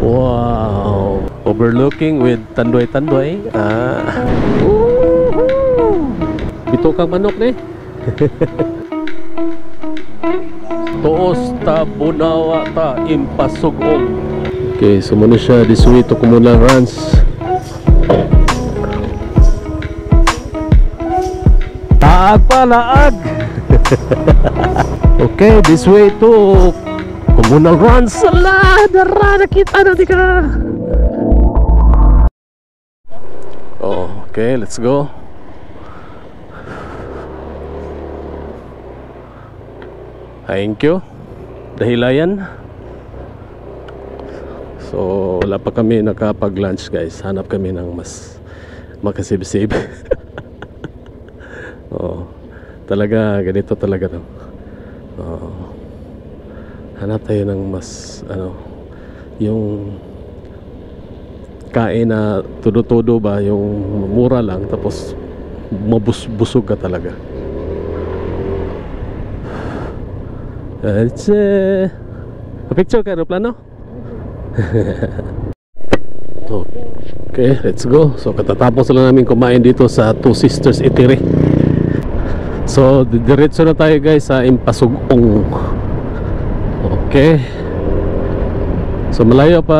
Wow, overlooking with tanduay-tanduay. Bito kang manok ni. Toos ta bunawa ta impasugong. Okay, so muna siya this way to Kumulang Ranch. Taag palaag. Okay, this way to Kumulang Ranch. Salah, dara nakita natin ka. Oh, okay, let's go. Thank you. Dahilayan. So wala pa kami nakapag-lunch guys. Hanap kami ng mas makasib-sib. Oh, talaga ganito talaga to. Oh, hanap tayo ng mas yung kain na tudo-tudo ba, yung mura lang tapos mabusog ka talaga. Picture ka aeroplano? Okay, let's go. So katatapos lang namin kumain dito sa Two Sisters Eatery. So diretso na tayo guys sa Impasugong. Okay. So malayo pa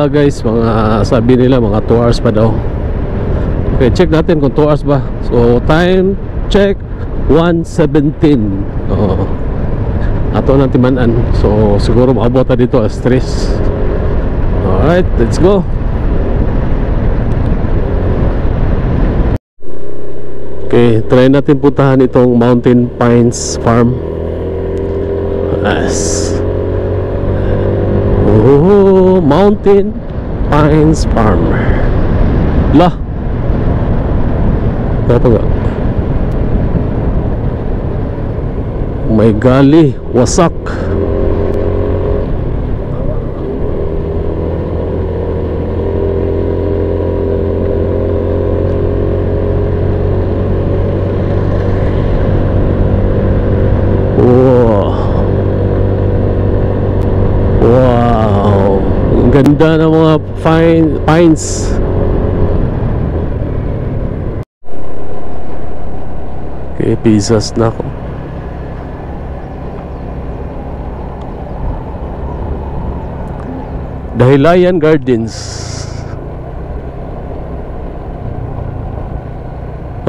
guys, mga sabi nila mga 2 hours pa daw. Okay, check natin kung 2 hours ba. So time check 1:17. Ato ng timanan. So siguro maabot na dito as 3. Alright, let's go. Okay, try natin puntahan itong Mountain Pines Farm. Yes. Oh, Mountain Pines Farm. Lah. Ito nga. May gali, wasak. Wow, ang ganda ng mga pines. Okay, pizzas na ako. Dahilayan Gardens.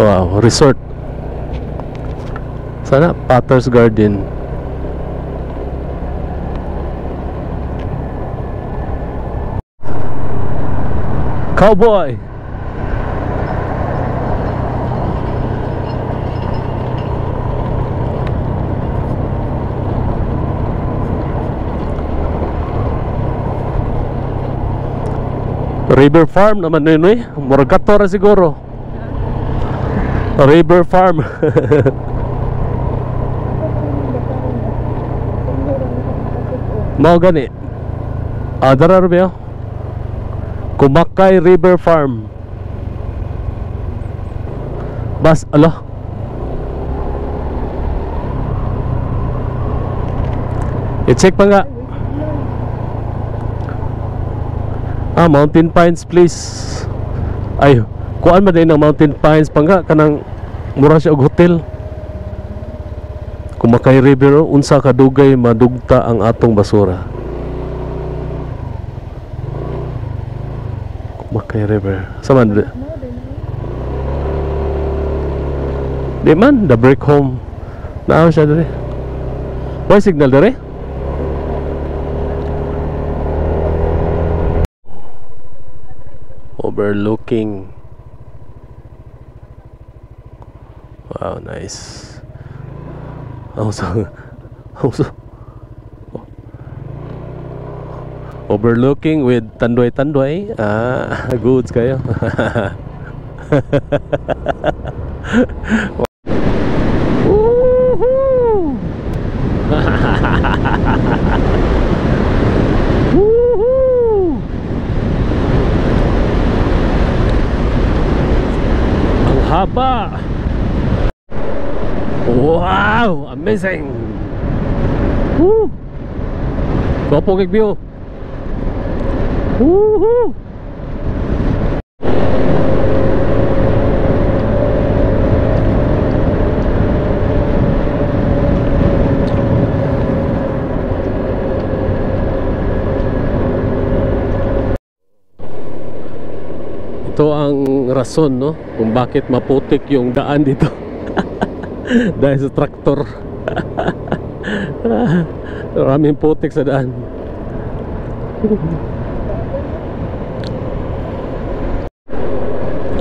Wow, resort. Sana Potter's Garden. Cowboy. River Farm naman yun eh. Morgatora siguro. River Farm. Mau gani. Darar ba? Kumakay River Farm. Bas, ala. I-check pa nga. Mountain Pines please. Ay, kuan man din ng Mountain Pines pa nga kanang mura siya og hotel. Kumakay River, unsa kadugay madugta ang atong basura. Kumakay River. Saman di man, the break home. Naaw siya dere. Why signal dere? Overlooking. Wow, nice. Also overlooking with tanduay-tanduay. Goods kayo. Woohoo! Woohoo! Ang haba. Wow, amazing. Woo! Gwapo kay view. Woohoo! Ito ang rason, no, kung bakit maputik yung daan dito. Dahil sa traktor. Maraming putik sa daan.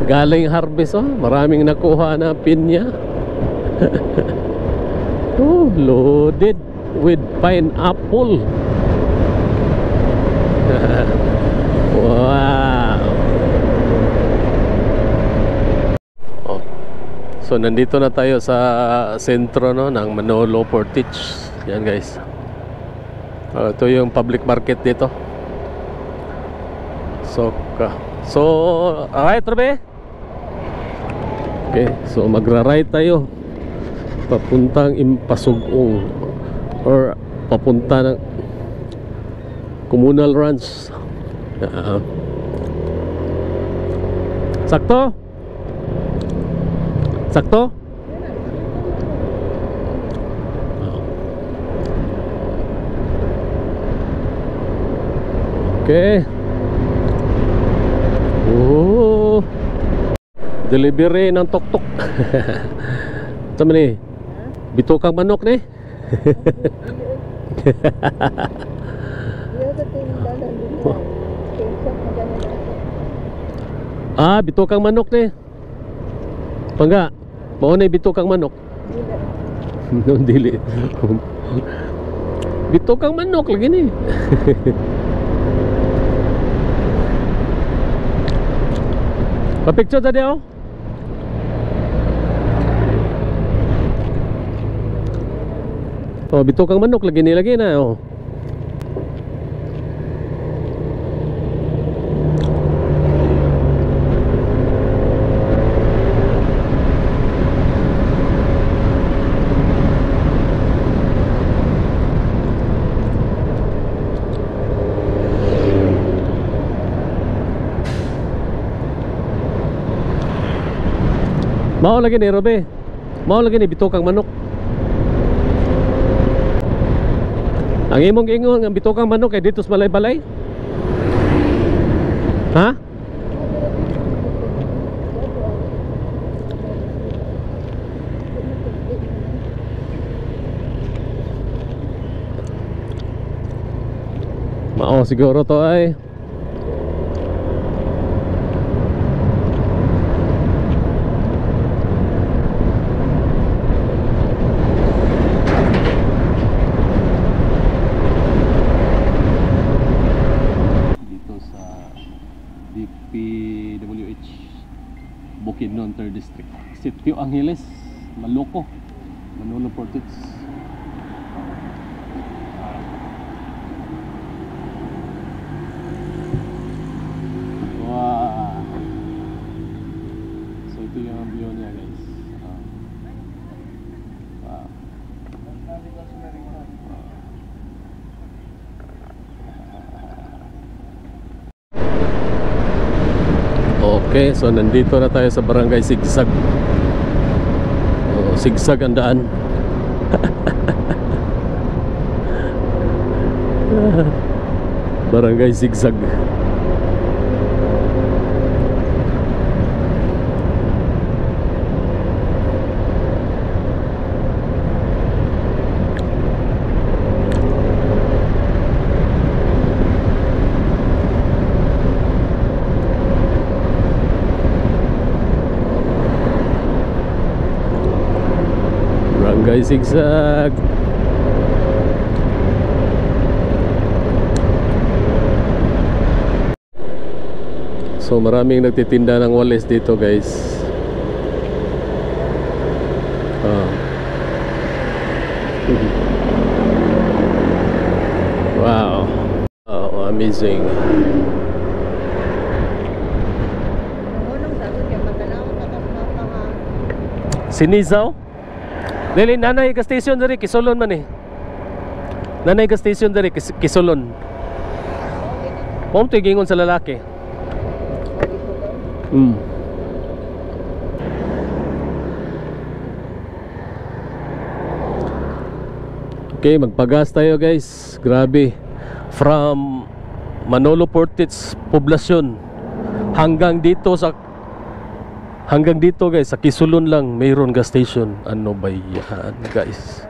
Galing harvest, oh, maraming nakuha na pinya. Oh, loaded with pineapple. Wow. Oh. So nandito na tayo sa sentro, no, ng Manolo Portage. Yan guys. Ito yung public market dito. So alright, Robe. Okay, so magra-ride tayo papuntang Impasugong or papunta ng Communal Ranch. Sakto? Sakto? Okay. Oh. Delivery ng tok-tok. Tama ni. Bitukang manok ni. Ah, bitukang manok ni. Pangga. Mao na bitukang manok. Dili. Bitukang manok lagi ni. Pa-picture tadi oh. Oh, bitukang manok lagi na oh. Mao lagi ni Robe. Mao lagi ni bitukang manok. Ang imong ingon ang bitukang manok ay dito sa balay-balay? Ha? Mao siguro to ay. DPWH Bukidnon 3rd District, Sitio Angeles, Maloco, Manolo Portage. Wow. So ito yung view niya guys. Wow. Okay, so nandito na tayo sa Barangay Sigsag. Oh, sigsag ang daan. Barangay Sigsag. Barangay Sigsag. So maraming nagtitinda ng walis dito guys. Wow. Oh, amazing. Sinizaw? Dili nanay ka station dari Kisulon man eh. Nanay ka station dari Kisulon. Mao tigingon sa lalaki. Okay, magpagas tayo guys. Grabe. From Manolo Portits Poblacion hanggang dito guys, sa Kisulon lang mayroon gas station. Ano ba yan guys?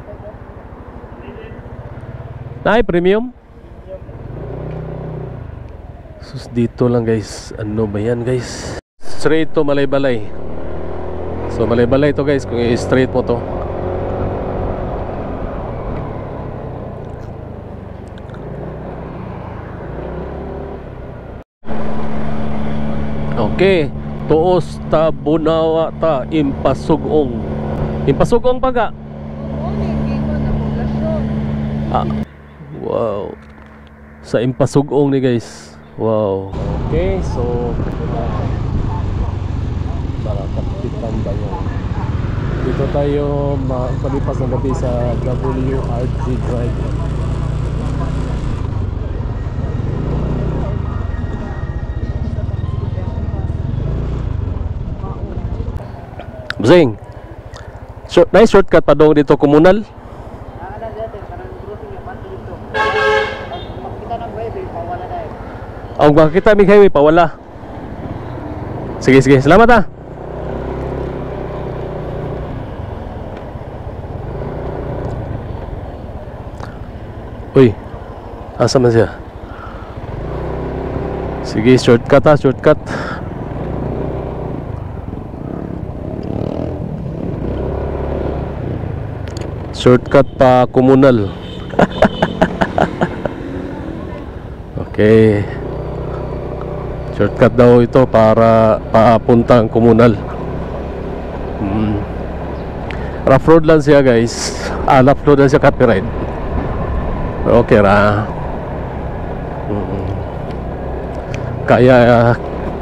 Nay, premium? Sus, dito lang guys. Ano ba yan guys? Straight to Malaybalay. So Malaybalay to guys, kung i-straight mo to. Okay, tuos ta bunawa ta impasugong. Impasugong paga. Ah, wow. Sa impasugong ni guys. Wow. Okay, so para kapitan tayo. Dito tayo palipas ng gabi sa WRG Drive. Zing. Nice shortcut pa dong dito komunal. Ang makita mig highway pa wala. Sige, salamat ah. Uy, asa man siya? Sige, shortcut ah, shortcut. Shortcut pa komunal. Okay. Shortcut daw ito para papuntang komunal. Rough road lang siya guys. Rough road lang siya, copyright. Okay ra.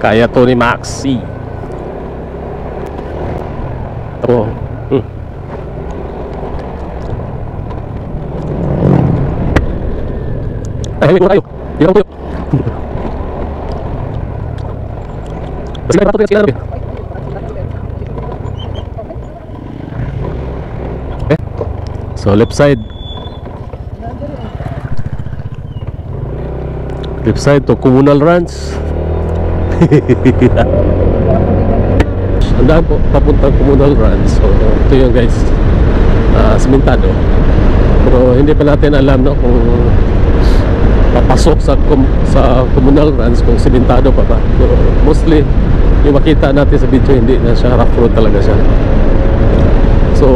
Kaya to ni Maxi. Ito. Ay, tayo. Di lang tayo. Basta na ito kaya okay. So left side to Communal Ranch. Andaan po papuntang Communal Ranch. So ito yung guys, simentado. Pero hindi pa natin alam no kung papasok sa Communal Ranch kung simentado pa ba. So, mostly yung makita natin sa video hindi na siya, rough road talaga siya. So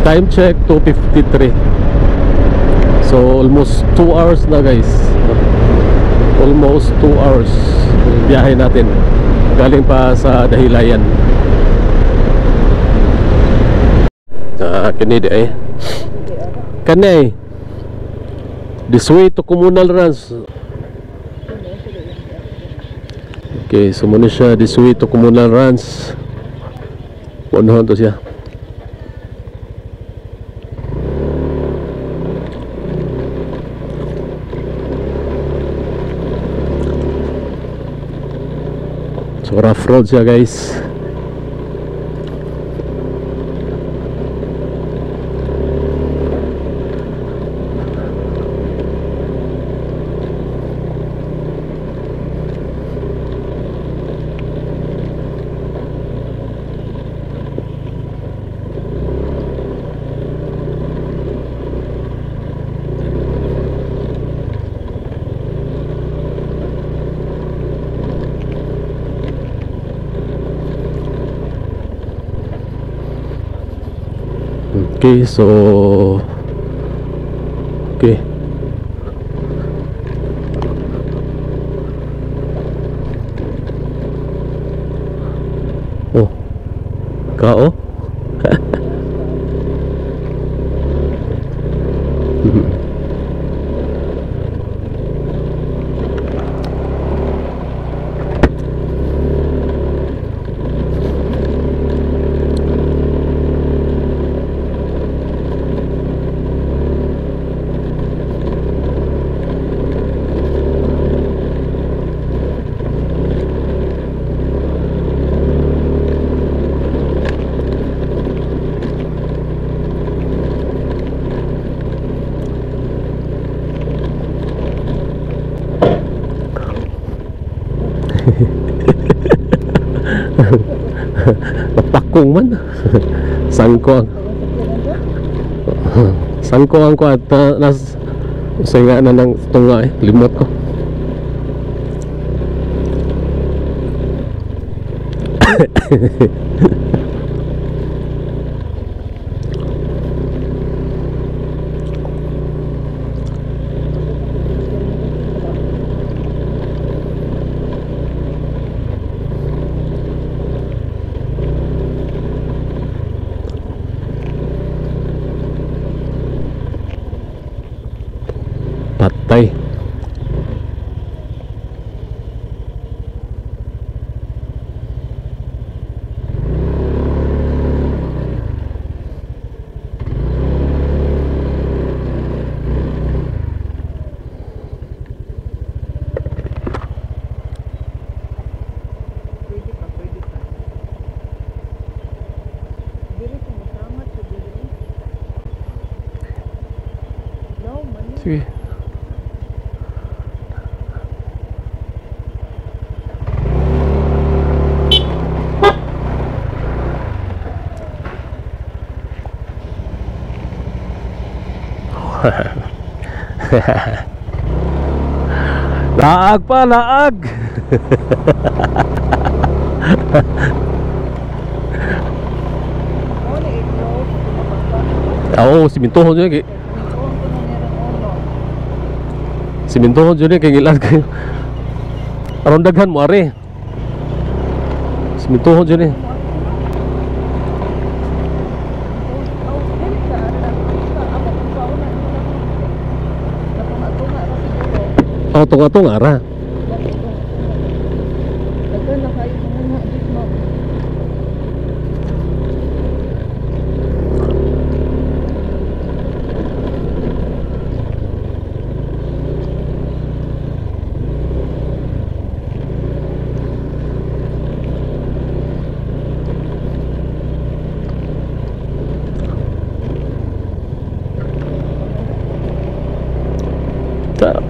time check 2:53. So almost 2 hours na guys. Almost 2 hours biyahe natin galing pa sa Dahilayan. Kanidi eh kanay this way to Communal Ranch. Okay, so muna siya this way to Communal Ranch. Punuhan to siya. So rough road siya guys. Okay, so okay. Oh. Kao? Mapakong man. Sangko ang sangko ang ko at nas usay nga na ng tunga limot ko. Patay. Sige. Laag pa, laag. Oo, simintohon dyan. Simintohon dyan kay ilan kayo. Aron daghan mo, are. Simintohon dyan. Oh, tunga-tunga ra.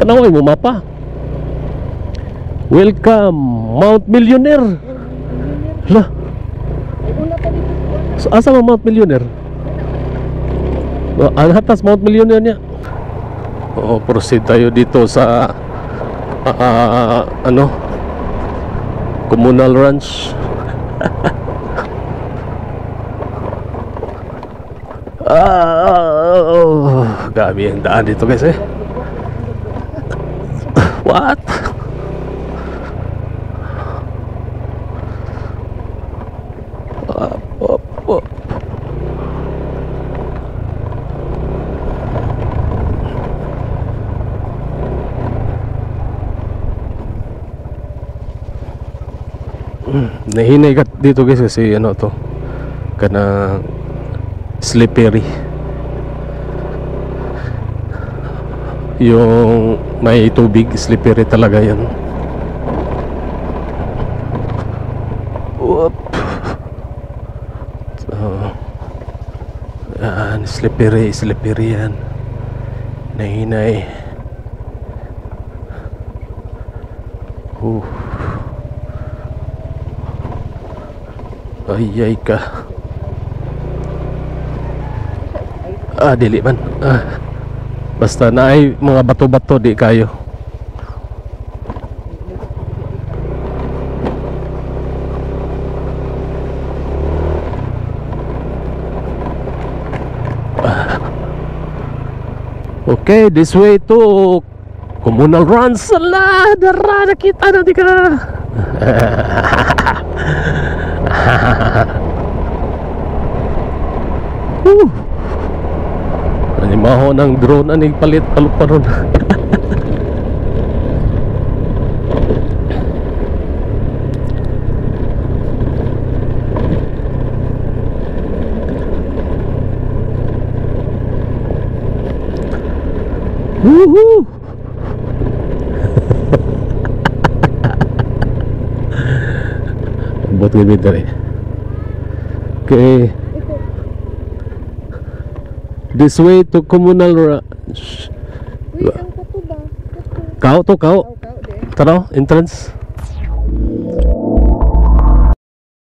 Tanaway mo mapa. Welcome Mount Millionaire. Lah. So, asa mo Mount Millionaire? Ang hatas Mount Millionaire niya. Oo, proceed tayo dito sa ano? Communal Ranch. Gabi ang daan dito guys eh. What? Up. Nahinay ka dito guys kasi ano to, kana slippery. Yung may tubig, slippery talaga yan. Whoop. So, yan, slippery yan. Nahinay. Ay ka. Dili man. Basta na ay mga bato-bato di kayo. Okay, this way to Communal Ranch. Sala, dara nakita na di ka. Animaho ng drone aning palit paluparon. Woohoo! Buat gini dari. Okay. This way to Communal Ranch. Kau to kau. Tara, entrance.